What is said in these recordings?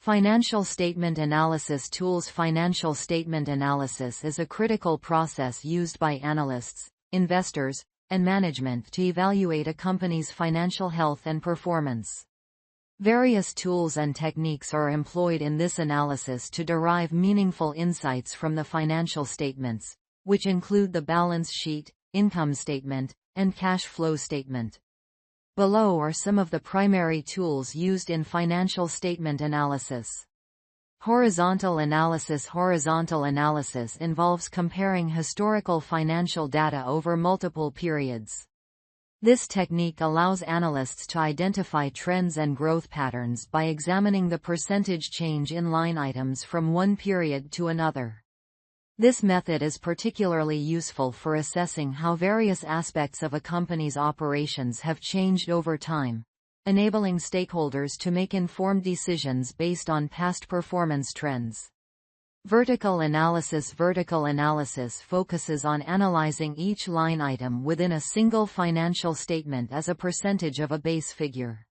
Financial statement analysis tools. Financial statement analysis is a critical process used by analysts, investors, and management to evaluate a company's financial health and performance. Various tools and techniques are employed in this analysis to derive meaningful insights from the financial statements, which include the balance sheet, income statement, and cash flow statement. Below are some of the primary tools used in financial statement analysis. Horizontal analysis. Horizontal analysis involves comparing historical financial data over multiple periods. This technique allows analysts to identify trends and growth patterns by examining the percentage change in line items from one period to another. This method is particularly useful for assessing how various aspects of a company's operations have changed over time, enabling stakeholders to make informed decisions based on past performance trends. Vertical analysis. Vertical analysis focuses on analyzing each line item within a single financial statement as a percentage of a base figure.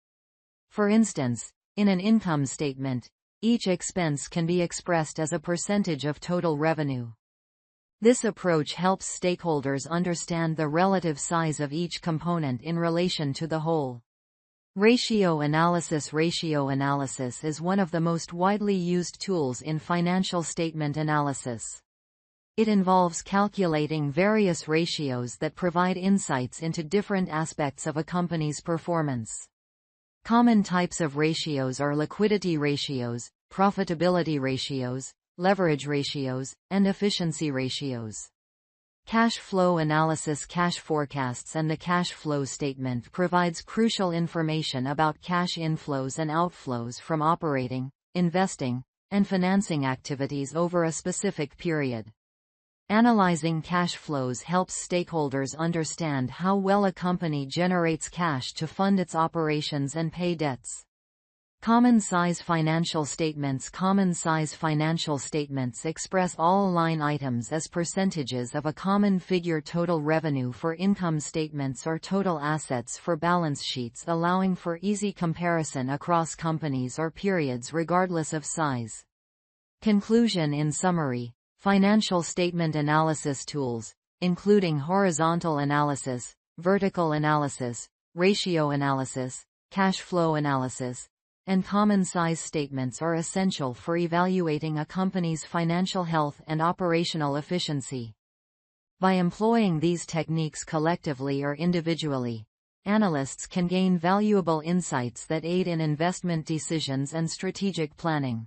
For instance, in an income statement, each expense can be expressed as a percentage of total revenue. This approach helps stakeholders understand the relative size of each component in relation to the whole. Ratio analysis. Ratio analysis is one of the most widely used tools in financial statement analysis. It involves calculating various ratios that provide insights into different aspects of a company's performance. Common types of ratios are liquidity ratios, profitability ratios, leverage ratios, and efficiency ratios. Cash flow analysis. Cash forecasts and the cash flow statement provides crucial information about cash inflows and outflows from operating, investing, and financing activities over a specific period. Analyzing cash flows helps stakeholders understand how well a company generates cash to fund its operations and pay debts. Common size financial statements. Common size financial statements express all line items as percentages of a common figure. Total revenue for income statements or total assets for balance sheets, allowing for easy comparison across companies or periods regardless of size. Conclusion. In summary, financial statement analysis tools, including horizontal analysis, vertical analysis, ratio analysis, cash flow analysis, and common size statements are essential for evaluating a company's financial health and operational efficiency. By employing these techniques collectively or individually, analysts can gain valuable insights that aid in investment decisions and strategic planning.